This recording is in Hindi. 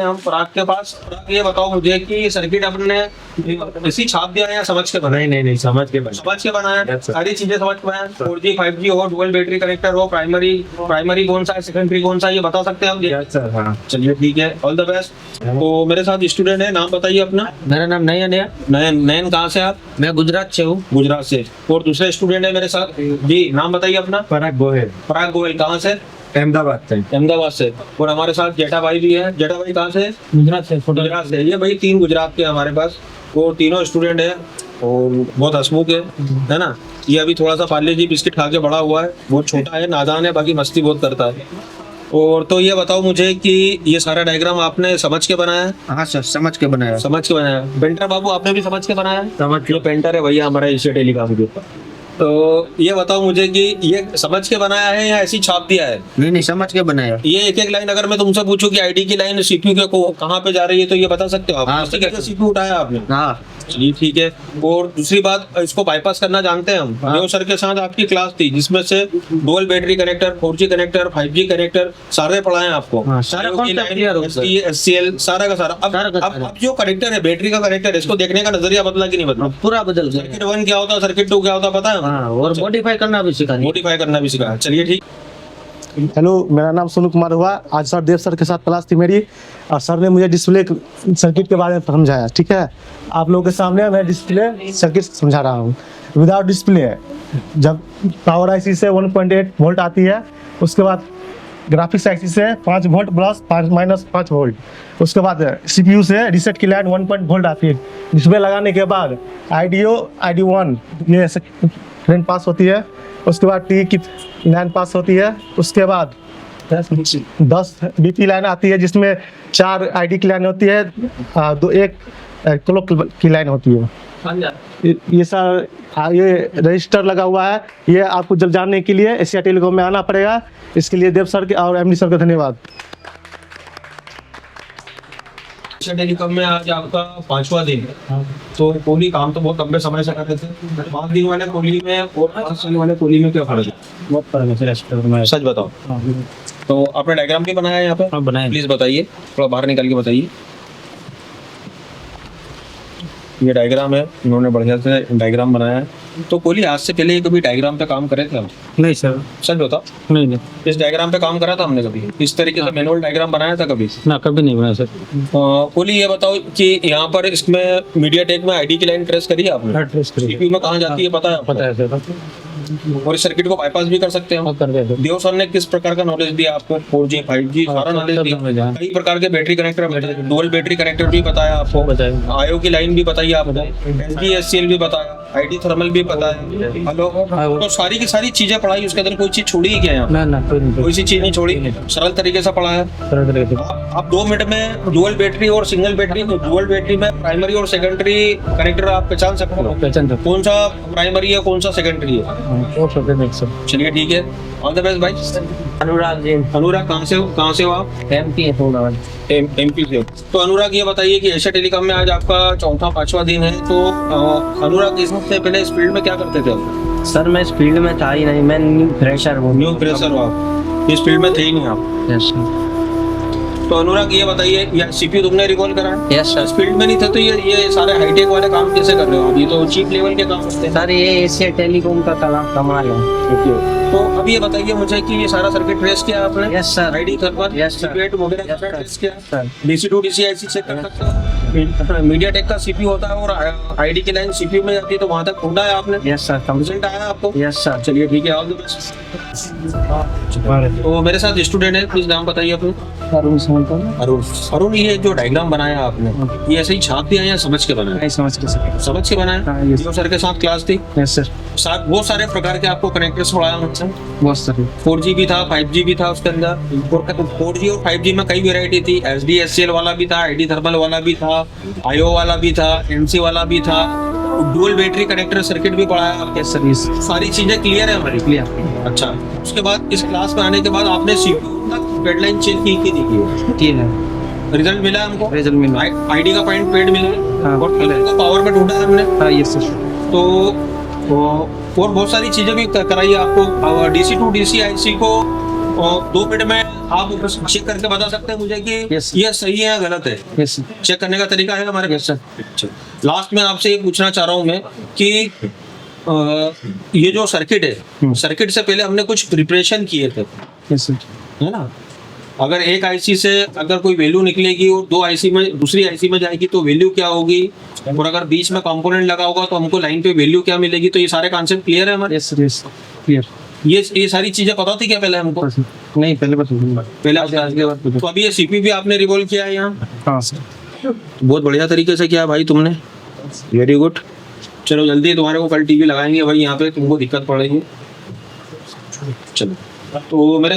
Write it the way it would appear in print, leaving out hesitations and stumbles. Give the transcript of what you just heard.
हम पराग के पास। पराग, ये बताओ मुझे कि सर्किट अपने इसी छाप दिया है या समझ के बनाया? नहीं, समझ के बना। समझ के बनाया। Yes, sir. सारी चीजें समझ के बनाया। 4G 5G हो, डुअल बैटरी कनेक्टर हो, प्राइमरी कौन सा है, सेकेंडरी कौन सा है, ये बता सकते हैं हम? यस सर, हाँ। चलिए ठीक है, ऑल द बेस्ट। तो मेरे साथ स्टूडेंट है, नाम बताइए अपना। मेरा नाम नयन है। नयन। नयन कहाँ से आप? मैं गुजरात से हूँ। गुजरात से। और दूसरे स्टूडेंट है मेरे साथ जी, नाम बताइए अपना। पराग गोयल, पराग गोयल कहाँ से? अहमदाबाद से। अहमदाबाद से। और हमारे साथ जेठा भाई भी है। जेठा भाई कहाँ से? गुजरात से। गुजरात से। ये भाई 3 गुजरात के हमारे पास, वो तीनों स्टूडेंट है और बहुत हंसमुख है ना। ये अभी थोड़ा सा पार्ले जी बिस्किट खा के बड़ा हुआ है, बहुत छोटा है, नादान है, बाकी मस्ती बहुत करता है। और तो ये बताओ मुझे कि ये सारा डायग्राम आपने समझ के बनाया है? हाँ सर, समझ के बनाया। समझ के बनाया। पेंटर बाबू आपने भी समझ के बनाया है? समझ के। जो पेंटर है भैया हमारा एशिया टेलीकॉम के ऊपर। तो ये बताओ मुझे कि ये समझ के बनाया है या ऐसी छाप दिया है? नहीं, समझ के बनाया। ये एक एक लाइन अगर मैं तुमसे पूछूं कि आईडी की लाइन सीपीयू के कहाँ पे जा रही है, तो ये बता सकते हो आप? हाँ, उसी का सीपीयू उठाया आपने? हाँ। चलिए ठीक है। और दूसरी बात, इसको बाईपास करना जानते हैं हम। देव सर के साथ आपकी क्लास थी जिसमें से dual battery connector, 4G connector, 5G connector सारे पढ़ाए आपको। हाँ, सारा concept clear हो गया। SCL सारा का सारा। अब जो कनेक्टर है, बैटरी का कनेक्टर है, इसको देखने का नजरिया बदला कि नहीं बदला? पूरा बदल गया। सर्किट 1 क्या होता है, सर्किट 2 क्या होता है, पता है? हाँ, और मॉडिफाई करना भी सीखा। मॉडिफाई करना भी सिखाया। चलिए ठीक। हेलो, मेरा नाम सोनू कुमार हुआ। आज सर देव सर के साथ क्लास थी मेरी, और सर ने मुझे डिस्प्ले सर्किट के बारे में समझाया। ठीक है, आप लोगों के सामने मैं डिस्प्ले सर्किट समझा रहा हूँ। विदाउट डिस्प्ले जब पावर आईसी से 1.8 वोल्ट आती है, उसके बाद ग्राफिक्स आईसी से 5 वोल्ट प्लस 5 वोल्ट, उसके बाद सीपीयू से रीसेट की लाइन 1 वोल्ट आती है। डिस्प्ले लगाने के बाद ID1 ये करंट पास होती है, उसके बाद टी की लाइन पास होती है, उसके बाद 10 बीपी लाइन आती है जिसमें 4 आईडी की लाइन होती है, एक क्लॉक की लाइन होती है। ये सर ये रजिस्टर लगा हुआ है। ये आपको जब जानने के लिए एशिया टेलीकॉम में आना पड़ेगा। इसके लिए देव सर के और एमडी सर का धन्यवाद। एशिया टेलीकॉम में आज आपका 5वां दिन है। तो कोहली काम तो बहुत लंबे समय से कर रहे थे। 5 दिन वाले कोहली में और 5 दिन वाले कोहली में क्या फर्क है? बहुत फर्क है सर। सच बताओ। तो आपने डायग्राम भी बनाया है यहाँ पे? हाँ, बनाया। प्लीज बताइए, थोड़ा बाहर निकल के बताइए। ये डायग्राम है, इन्होंने बढ़िया से डायग्राम बनाया है। तो कोहली आज से पहले कभी डायग्राम पे काम करे थे हम? नहीं सर। सच बताओ। नहीं। इस डायग्राम पे काम करा था हमने कभी? इस तरीके से मैनुअल डायग्राम बनाया था कभी? ना, कभी नहीं बनाया सर। कोहली ये बताओ कि यहाँ पर इसमें मीडियाटेक में आईडी की लाइन ट्रेस करी है आपने? ट्रेस करी है। सीपीयू में कहाँ जाती है पता है आपको? पता है सर। और इस सर्किट को बाईपास भी कर सकते हैं। देव सर ने किस प्रकार का नॉलेज दिया आपको? 4G 5G सारा नॉलेज दिया। कई प्रकार के battery connector, dual battery connector भी बताया आपको, आईओ की लाइन भी बताई आपको, SDSCL भी बताया, आईडी थर्मल भी बताया। हेलो, तो सारी की सारी चीजें पढ़ाई। उसके अंदर कोई चीज छोड़ी है क्या यहाँ? ना, कोई सी चीज नहीं छोड़ी, सरल तरीके से पढ़ा है। आप 2 मिनट में डुअल बैटरी और सिंगल बैटरी, डुअल बैटरी में प्राइमरी और सेकेंडरी कनेक्टर आप पहचान सकते हो? कौन सा प्राइमरी है, कौन सा सेकेंडरी है? चलिए ठीक है, ऑल द बेस्ट भाई। अनुराग जी। अनुराग कहाँ से हो आप? MP MP से हो। तो अनुराग ये बताइए कि एशिया टेलीकॉम में आज आपका 4-5वां दिन है। तो अनुराग इससे पहले इस फील्ड में क्या करते थे आप? सर, मैं इस फील्ड में था ही नहीं, मैं न्यू फ्रेशर हूँ। न्यू फ्रेशर हो आप, इस फील्ड में थे ही नहीं आप? Yes sir. तो अनुराग ये बताइए, ये सीपीयू तुमने रिकॉल करा है? Yes sir. इस फील्ड में नहीं थे तो ये सारे हाईटेक वाले काम कैसे कर रहे हो? अभी तो चीप लेवल के काम होते हैं। सर, ये एशिया टेलीकॉम का कमाल है। तो अभी ये बताइए मुझे कि ये सारा सर्किट ट्रेस किया आपने? Yes sir. ID thermal, yes sir. CPU वगैरह का ट्रेस किया sir. DC to DC IC check कर सकते हो। मीडियाटेक का सीपीयू होता है और आईडी की लाइन सीपीयू में जाती है, तो वहां तक ढूंढा है आपने? Yes sir. रिजल्ट आया आपको? Yes sir. चलिए ठीक है, ऑल द बेस्ट। तो मेरे साथ स्टूडेंट है, प्लीज नाम बताइए अपना। अरुण, ये जो डायग्राम बनाया आपने, ये ऐसे ही छाप दिया या समझ के बनाया? समझ के बनाया। हाँ, yes. देव सर के साथ क्लास थी? Yes sir. बहुत सारे प्रकार के आपको कनेक्टर्स पढ़ाया मुझसे। बहुत सर। 4G भी था, 5G भी था उसके अंदर। 4G और 5G में कई वेरायटी थी। SDSCL वाला भी था, आईडी थर्मल वाला भी था, आईओ वाला भी था, NC वाला भी था, डुअल बैटरी कनेक्टर सर्किट भी पढ़ाया आपके। Yes sir. सारी चीजें क्लियर है हमारी? क्लियर। अच्छा, उसके बाद इस क्लास में आने के बाद आपने सीपीयू तक डेडलाइन चेक की देखी? ठीक है। रिजल्ट मिला हमको? रिजल्ट मिला। आईडी का पॉइंट पेड मिला। हाँ, और पावर में ढूंढा हमने। हाँ, यस सर। तो और बहुत सारी चीजें भी कराई है आपको। DC to DC IC को और 2 मिनट में आप चेक करके बता सकते हैं मुझे कि Yes. ये सही है या गलत है? यस चेक करने का तरीका है हमारे यस सर लास्ट में आपसे ये पूछना चाह रहा हूँ मैं कि ये जो सर्किट है, सर्किट से पहले हमने कुछ प्रिपरेशन किए थे, यस सर है ना? अगर एक आईसी से अगर कोई वैल्यू निकलेगी और 2 आईसी में दूसरी आईसी में जाएगी तो वैल्यू क्या होगी, और अगर बीच में कंपोनेंट लगा होगा तो हमको लाइन पे वैल्यू क्या मिलेगी? तो ये सारे कॉन्सेप्ट क्लियर है हमारे? यस सर यस क्लियर ये सारी चीजें पता थी क्या पहले हमको? नहीं पहले बता पहले आपने- तो अभी ये सीपी भी आपने रिवॉल्व किया है यहाँ, हाँ सर बहुत बढ़िया तरीके से किया भाई तुमने, वेरी गुड। चलो जल्दी तुम्हारे को कल टीवी लगाएंगे भाई, यहाँ पे तुमको दिक्कत पड़ रही है। चलो तो मेरे